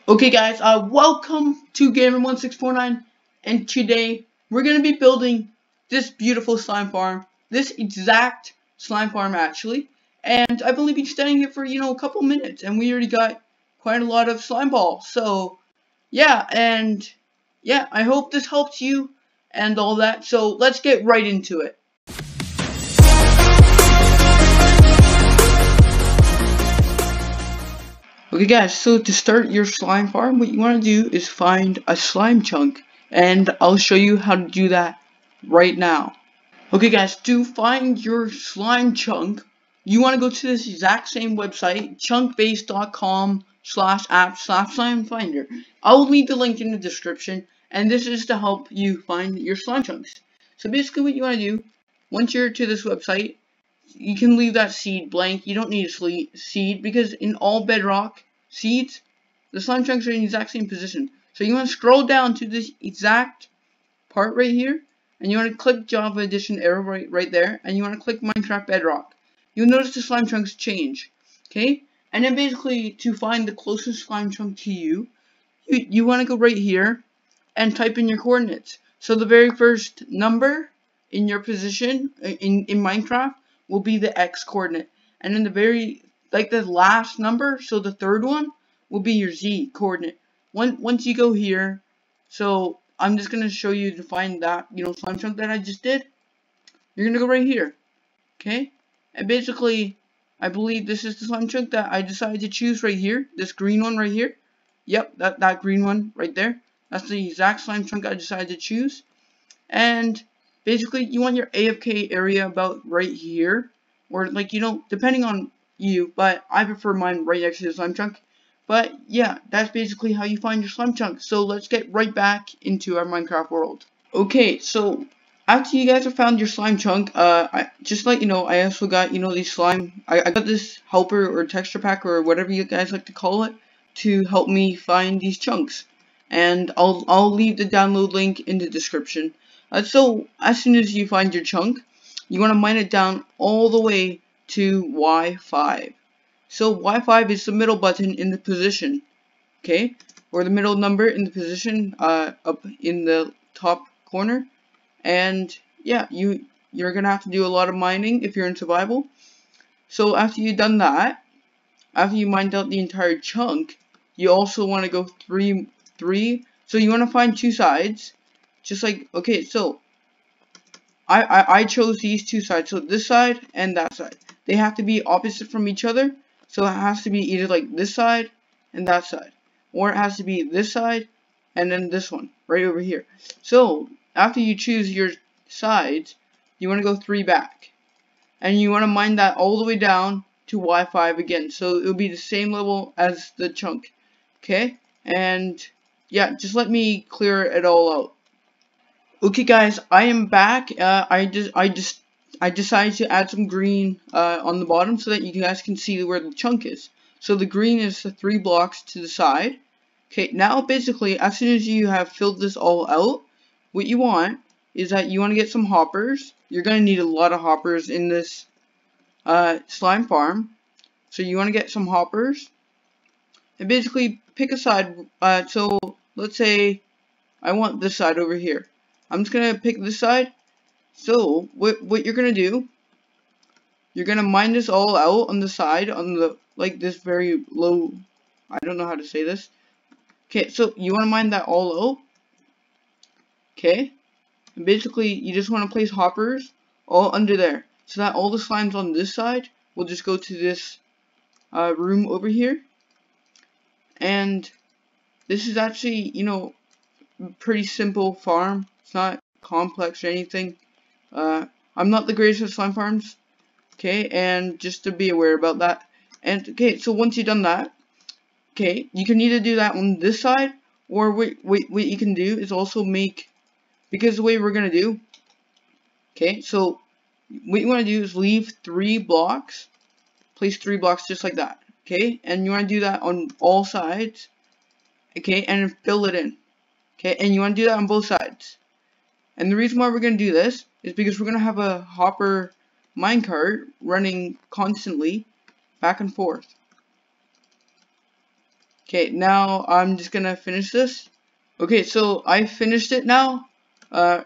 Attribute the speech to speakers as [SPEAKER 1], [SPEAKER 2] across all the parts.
[SPEAKER 1] Okay guys, welcome to Gamer1649, and today we're going to be building this beautiful slime farm, this exact slime farm actually, and I've only been studying it for, a couple minutes, and we already got quite a lot of slime balls, so yeah, I hope this helps you and all that, so let's get right into it. Okay guys, so to start your slime farm, what you want to do is find a slime chunk, and I'll show you how to do that right now. Okay guys, to find your slime chunk, you want to go to this exact same website, chunkbase.com/app/slimefinder. I'll leave the link in the description, and this is to help you find your slime chunks. So basically what you want to do, once you're to this website, you can leave that seed blank. You don't need a seed because in all Bedrock seeds, the slime chunks are in the exact same position. So you want to scroll down to this exact part right here, and you want to click Java Edition arrow right there, and you want to click Minecraft Bedrock. You'll notice the slime chunks change. Okay, and then basically to find the closest slime chunk to you, you want to go right here and type in your coordinates. So the very first number in your position in Minecraft will be the X coordinate, and then the last number, so the third one, will be your Z coordinate. Once you go here, so I'm just gonna show you to find that slime chunk that I just did. You're gonna go right here, okay? And basically, I believe this is the slime chunk that I decided to choose right here. This green one right here. Yep, that green one right there. That's the exact slime chunk I decided to choose. And basically, you want your AFK area about right here, or depending on you, but I prefer mine right next to the slime chunk. But yeah, that's basically how you find your slime chunk. So let's get right back into our Minecraft world. Okay, so after you guys have found your slime chunk, just let you know, I also got these slime. I got this helper or texture pack or whatever you guys like to call it to help me find these chunks, and I'll leave the download link in the description. So as soon as you find your chunk, you want to mine it down all the way to Y5. So Y5 is the middle button in the position, okay, or the middle number in the position up in the top corner. And yeah, you're gonna have to do a lot of mining if you're in survival. So after you've done that, after you mined out the entire chunk, you also want to go three. So you want to find two sides. Just like, okay, so I chose these two sides, so this side and that side. They have to be opposite from each other, so it has to be either like this side and that side, or it has to be this side and then this one right over here. So after you choose your sides, you want to go 3 back, and you want to mine that all the way down to Y5 again, so it will be the same level as the chunk. Okay, and yeah, just let me clear it all out. Okay guys, I am back. I decided to add some green on the bottom so that you guys can see where the chunk is. So the green is the 3 blocks to the side. Okay, now basically as soon as you have filled this all out, what you want is that you want to get some hoppers. You're going to need a lot of hoppers in this slime farm. So you want to get some hoppers and basically pick a side. So let's say I want this side over here. I'm just gonna pick this side. So what you're gonna do, you're gonna mine this all out on the side, on the this very low, I don't know how to say this. Okay, so you wanna mine that all out. Okay, and basically you just wanna place hoppers all under there, so that all the slimes on this side will just go to this room over here. And this is actually, pretty simple farm. It's not complex or anything. I'm not the greatest at slime farms. Okay, and just to be aware about that. And okay, so once you've done that, okay, you can either do that on this side, or what you can do is also make, because the way we're gonna do, okay, so what you want to do is leave 3 blocks, place 3 blocks just like that. Okay, and you want to do that on all sides. Okay, and fill it in. Okay, and you want to do that on both sides. And the reason why we're going to do this is because we're going to have a hopper minecart running constantly back and forth. Okay, now I'm just gonna finish this. Okay, so I finished it now.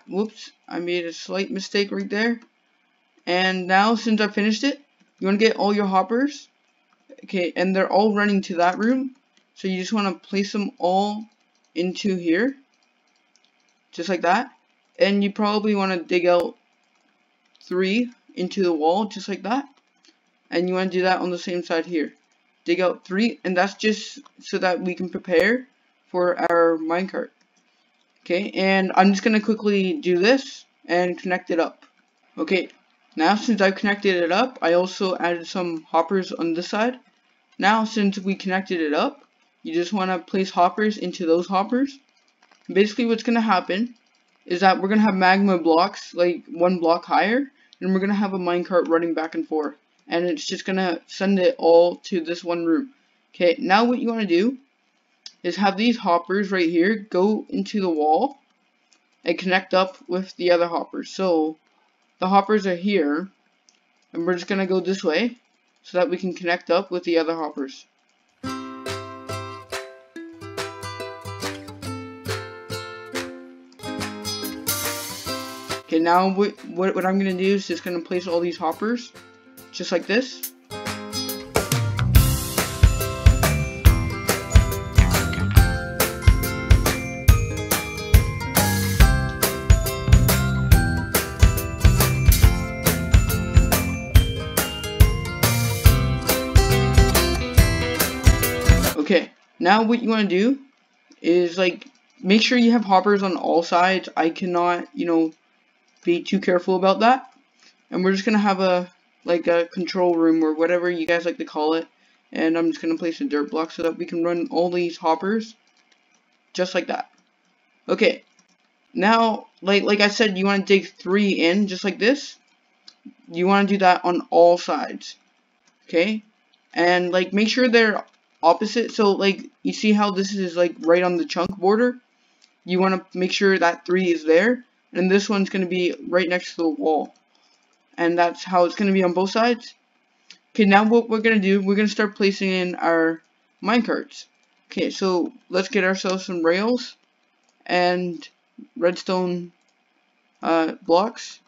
[SPEAKER 1] Whoops, I made a slight mistake right there. And now, since I finished it, you want to get all your hoppers. Okay, and they're all running to that room. So you just want to place them all into here. Just like that. And you probably want to dig out 3 into the wall, just like that. And you want to do that on the same side here. Dig out 3, and that's just so that we can prepare for our minecart. Okay, and I'm just going to quickly do this and connect it up. Okay, now since I've connected it up, I also added some hoppers on this side. Now since we connected it up, you just want to place hoppers into those hoppers. Basically what's going to happen is that we're going to have magma blocks, like 1 block higher, and we're going to have a minecart running back and forth. And it's just going to send it all to this one room. Okay, now what you want to do is have these hoppers right here go into the wall and connect up with the other hoppers. So the hoppers are here, and we're just going to go this way so that we can connect up with the other hoppers. Okay, now what I'm going to do is just going to place all these hoppers just like this. Okay, now what you want to do is like make sure you have hoppers on all sides. I cannot, be too careful about that. And we're just gonna have a control room or whatever you guys like to call it. And I'm just gonna place a dirt block so that we can run all these hoppers just like that. Okay, now like I said, you want to dig 3 in just like this. You want to do that on all sides. Okay, and make sure they're opposite. So you see how this is right on the chunk border. You want to make sure that 3 is there, and this one's going to be right next to the wall, and that's how it's going to be on both sides. Okay, now what we're going to do, we're going to start placing in our minecarts. Okay, so let's get ourselves some rails and redstone blocks.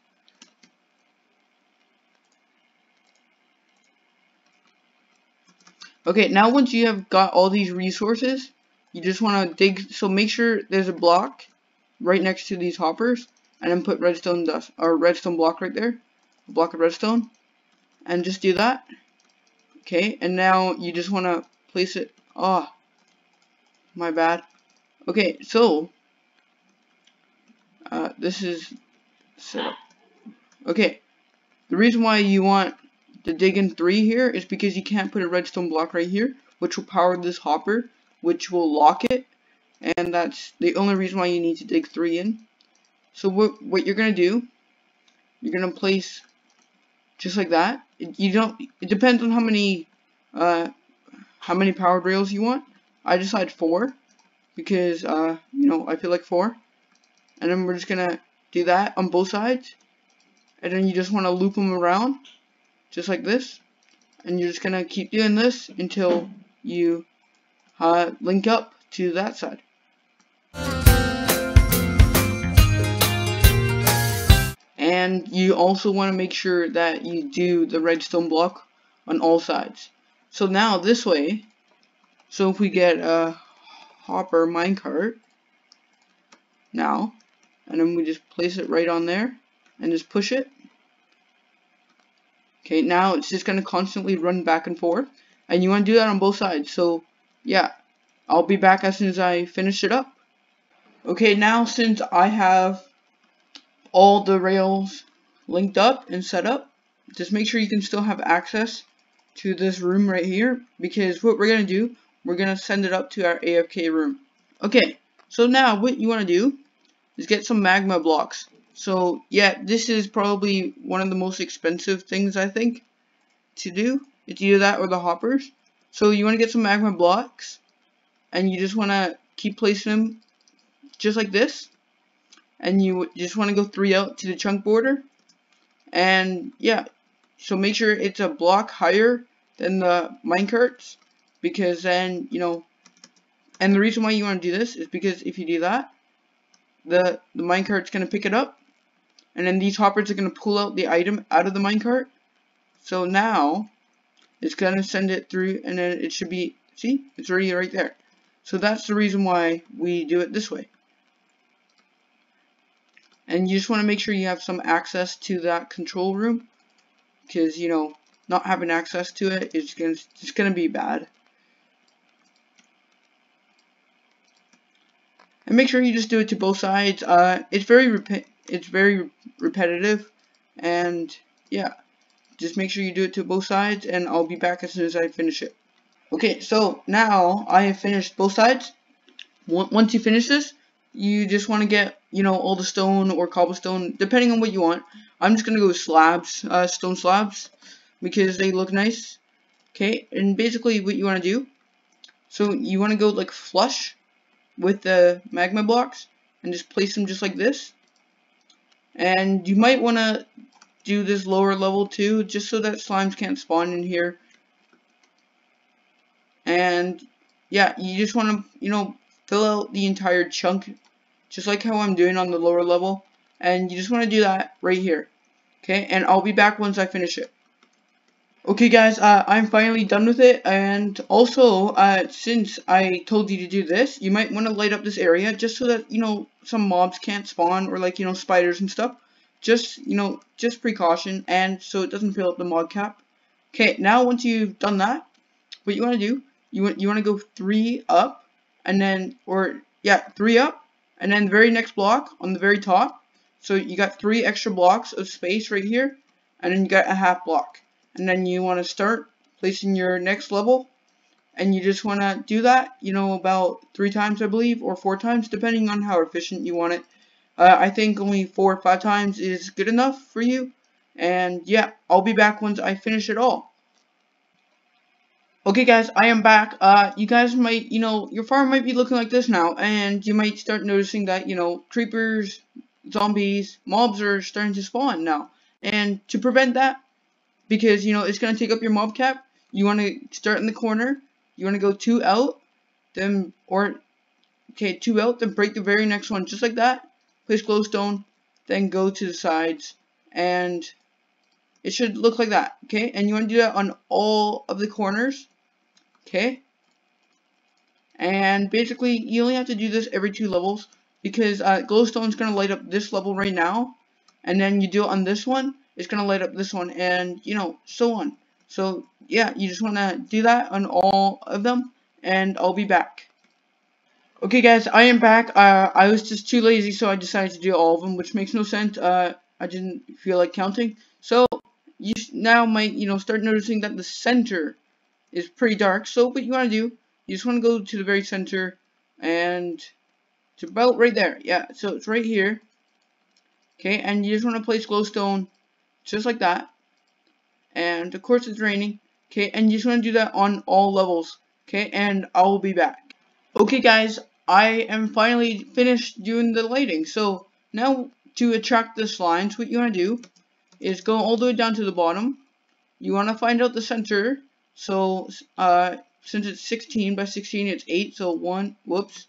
[SPEAKER 1] Okay, now once you have got all these resources, you just want to dig, so make sure there's a block right next to these hoppers, and then put redstone dust, or redstone block right there, a block of redstone, and just do that. Okay, and now you just want to place it, my bad. Okay, so, this is set up. Okay, the reason why you want to dig in 3 here is because you can't put a redstone block right here, which will power this hopper, which will lock it, and that's the only reason why you need to dig 3 in. So what you're gonna do, you're gonna place just like that. It depends on how many powered rails you want. I decided 4 because I feel like 4, and then we're just gonna do that on both sides, and then you just want to loop them around just like this, and you're just gonna keep doing this until you link up to that side. And you also want to make sure that you do the redstone block on all sides. So now this way, so if we get a hopper minecart now, and then we just place it right on there and just push it. Okay, now it's just going to constantly run back and forth, and you want to do that on both sides. So yeah, I'll be back as soon as I finish it up. Okay, now since I have all the rails linked up and set up, just make sure you can still have access to this room right here, because what we're going to do, we're going to send it up to our AFK room. Okay, so now what you want to do is get some magma blocks. So yeah, this is probably one of the most expensive things I think to do. It's either that or the hoppers. So you want to get some magma blocks, and you just want to keep placing them just like this, and you just want to go 3 out to the chunk border. And yeah, so make sure it's a block higher than the minecarts, because then And the reason why you want to do this is because if you do that, the minecart's going to pick it up, and then these hoppers are going to pull out the item out of the minecart. So now it's going to send it through, and then it should be, see, it's already right there. So that's the reason why we do it this way. And you just want to make sure you have some access to that control room, because, you know, not having access to it is just gonna be bad. And make sure you just do it to both sides. It's very repetitive, and yeah, just make sure you do it to both sides, and I'll be back as soon as I finish it. Okay, so now I have finished both sides. Once you finish this, you just want to get, you know, all the stone or cobblestone, depending on what you want. I'm just gonna go with slabs, stone slabs, because they look nice. Okay, and basically what you want to do, so you want to go like flush with the magma blocks and just place them just like this. And you might want to do this lower level too, just so that slimes can't spawn in here. And yeah, you just want to, you know, fill out the entire chunk, just like how I'm doing on the lower level. And you just want to do that right here. Okay, and I'll be back once I finish it. Okay guys, I'm finally done with it, and also, since I told you to do this, you might want to light up this area, just so that, you know, some mobs can't spawn, or like, you know, spiders and stuff. Just, you know, just precaution, and so it doesn't fill up the mod cap. Okay, now once you've done that, what you want to do, you want to go 3 up, and then, or, yeah, 3 up, and then the very next block on the very top. So you got 3 extra blocks of space right here, and then you got a half block. And then you want to start placing your next level, and you just want to do that, you know, about 3 times, I believe, or 4 times, depending on how efficient you want it. I think only 4 or 5 times is good enough for you. And yeah, I'll be back once I finish it all. Okay guys, I am back. You guys might, you know, your farm might be looking like this now, and you might start noticing that, you know, creepers, zombies, mobs are starting to spawn now. And to prevent that, because, you know, it's going to take up your mob cap, you want to start in the corner, you want to go 2 out, then, or, okay, 2 out, then break the very next one, just like that, place glowstone, then go to the sides, and it should look like that, okay, and you want to do that on all of the corners, okay, and basically, you only have to do this every 2 levels, because glowstone is going to light up this level right now, and then you do it on this one, it's going to light up this one, and, you know, so on. So, yeah, you just want to do that on all of them, and I'll be back. Okay, guys, I am back. I was just too lazy, so I decided to do all of them, which makes no sense. I didn't feel like counting. So, you now might, you know, start noticing that the center is pretty dark. So, what you want to do, you just want to go to the very center, and it's about right there. Yeah, so it's right here. Okay, and you just want to place glowstone just like that, and of course it's raining. Okay, and you just want to do that on all levels. Okay, and I will be back. Okay guys, I am finally finished doing the lighting. So now to attract the slimes, what you want to do is go all the way down to the bottom. You want to find out the center. So since it's 16 by 16, it's 8. So 1, whoops,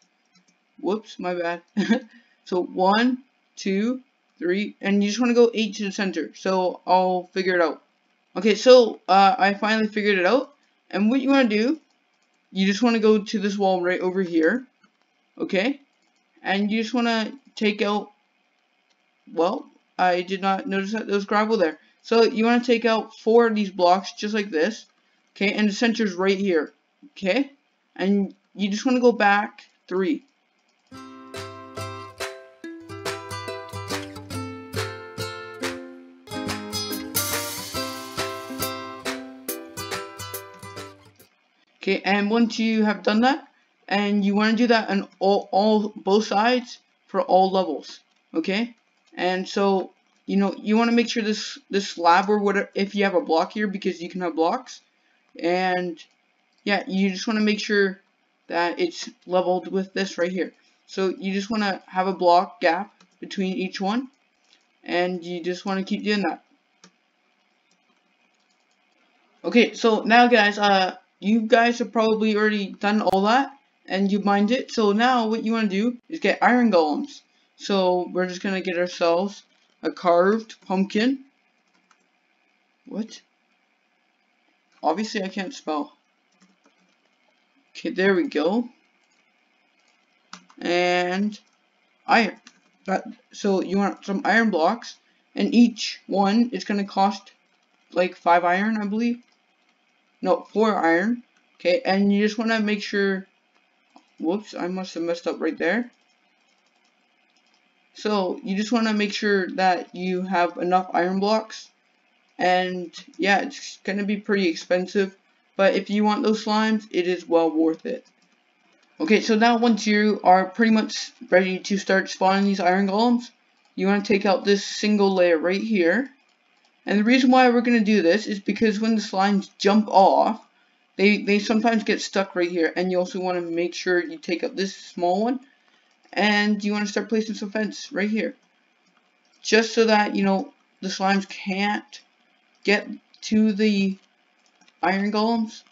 [SPEAKER 1] my bad. So 1, 2, 3, and you just want to go 8 to the center. So I'll figure it out. Okay, so I finally figured it out. And what you want to do, you just want to go to this wall right over here. Okay, and you just want to take out, well, I did not notice that there was gravel there. So you want to take out 4 of these blocks just like this. Okay, and the center's right here. Okay, and you just want to go back 3. Okay, and once you have done that, and you want to do that on both sides for all levels, okay? And so, you know, you want to make sure this slab or whatever, if you have a block here, because you can have blocks, and yeah, you just want to make sure that it's leveled with this right here. So you just want to have a block gap between each one, and you just want to keep doing that. Okay, so now guys, you guys have probably already done all that, and you bind it. So now what you want to do is get iron golems. So we're just gonna get ourselves a carved pumpkin. What? Obviously I can't spell. Okay, there we go. And iron. So you want some iron blocks, and each one is gonna cost like 5 iron, I believe. No, 4 iron. Okay, and you just want to make sure. Whoops, I must have messed up right there. So you just want to make sure that you have enough iron blocks, and yeah, it's gonna be pretty expensive, but if you want those slimes, it is well worth it. Okay, so now once you are pretty much ready to start spawning these iron golems, you want to take out this single layer right here. And the reason why we're going to do this is because when the slimes jump off, they sometimes get stuck right here. And you also want to make sure you take out this small one. And you want to start placing some fence right here. Just so that, you know, the slimes can't get to the iron golems.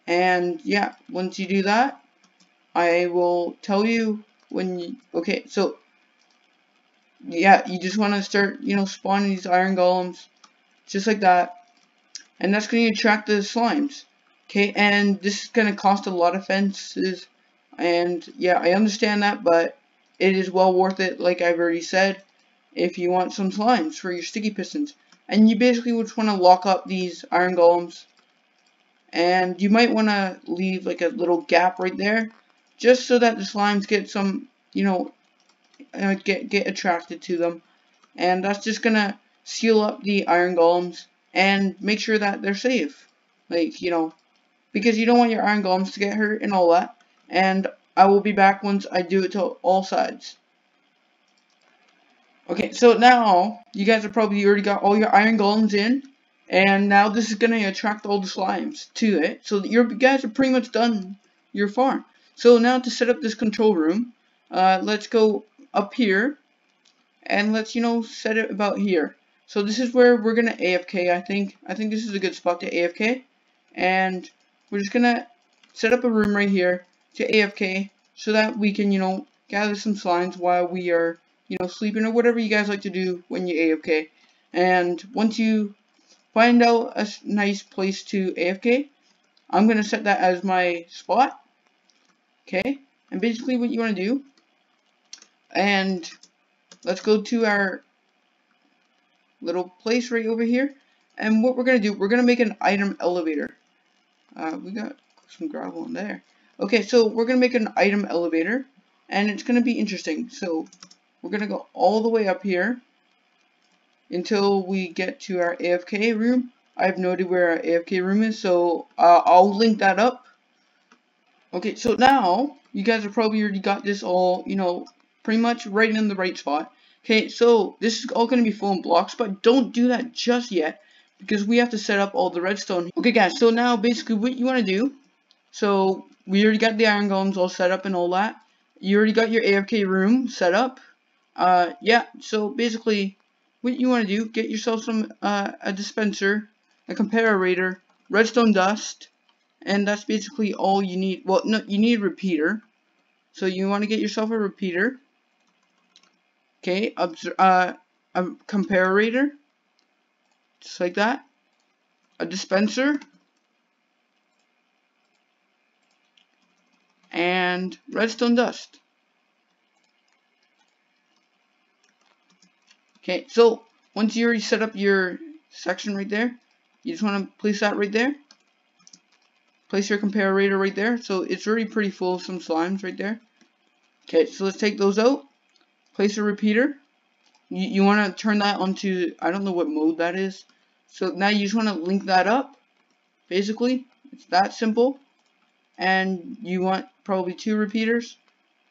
[SPEAKER 1] And yeah, once you do that, I will tell you when you, okay, so yeah, you just want to start, you know, spawning these iron golems just like that, and that's going to attract the slimes. Okay, and this is going to cost a lot of fences, and yeah, I understand that, but it is well worth it, like I've already said, if you want some slimes for your sticky pistons. And you basically just want to lock up these iron golems, and you might want to leave like a little gap right there, just so that the slimes get some, you know, get attracted to them. And that's just gonna seal up the iron golems and make sure that they're safe, like, you know, because you don't want your iron golems to get hurt and all that. And I will be back once I do it to all sides. Okay, so now you guys have probably already got all your iron golems in, and now this is gonna attract all the slimes to it, so you guys are pretty much done your farm. So now to set up this control room, let's go up here, and let's, you know, set it about here. So this is where we're gonna AFK. I think this is a good spot to AFK, and we're just gonna set up a room right here to AFK so that we can, you know, gather some slimes while we are, you know, sleeping, or whatever you guys like to do when you AFK. And once you find out a nice place to AFK, I'm gonna set that as my spot. Okay, and basically what you want to do, and let's go to our little place right over here, and what we're gonna do, we're gonna make an item elevator. We got some gravel in there. Okay, so we're gonna make an item elevator, and it's gonna be interesting. So we're gonna go all the way up here until we get to our AFK room. I have no idea where our AFK room is, so I'll link that up. Okay, so now you guys have probably already got this all, you know, pretty much right in the right spot. Okay, so this is all going to be full of blocks, but don't do that just yet, because we have to set up all the redstone. Okay guys, so now basically what you want to do, so we already got the iron golems all set up and all that. You already got your AFK room set up. Yeah, so basically what you want to do, get yourself some, a dispenser, a comparator, redstone dust, and that's basically all you need. Well, no, you need a repeater. So you want to get yourself a repeater. Okay, a comparator, just like that. A dispenser. And redstone dust. Okay, so once you already set up your section right there, you just want to place that right there. Place your comparator right there. So it's already pretty full of some slimes right there. Okay, so let's take those out. Place a repeater. You want to turn that onto, I don't know what mode that is. So now you just want to link that up. Basically, it's that simple. And you want probably 2 repeaters,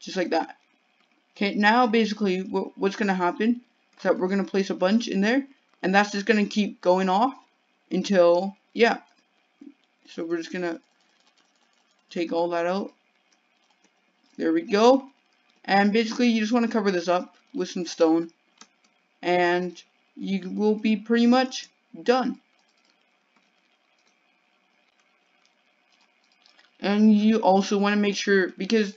[SPEAKER 1] just like that. Okay, now basically what's going to happen is that we're going to place a bunch in there, and that's just going to keep going off until, yeah. So we're just going to take all that out. There we go. And basically you just want to cover this up with some stone, and you will be pretty much done. And you also want to make sure, because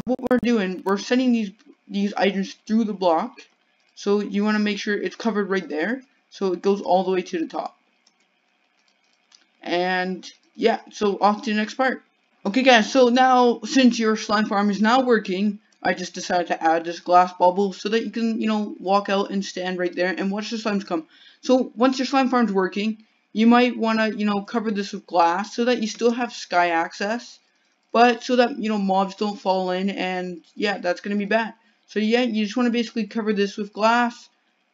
[SPEAKER 1] what we're doing, we're sending these items through the block, so you want to make sure it's covered right there, so it goes all the way to the top. And yeah, so off to the next part. Okay guys, so now since your slime farm is now working, I just decided to add this glass bubble so that you can, walk out and stand right there and watch the slimes come. So once your slime farm's working, you might want to, cover this with glass so that you still have sky access, but so that, mobs don't fall in, and yeah, that's going to be bad. So yeah, you just want to basically cover this with glass,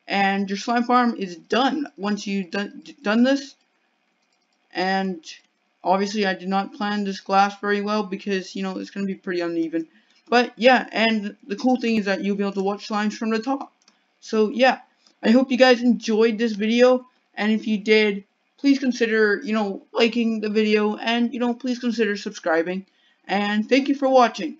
[SPEAKER 1] and your slime farm is done once you've done this. And obviously I did not plan this glass very well because, it's going to be pretty uneven. But yeah, and the cool thing is that you'll be able to watch slimes from the top. So yeah, I hope you guys enjoyed this video, and if you did, please consider, liking the video, and, please consider subscribing. And thank you for watching.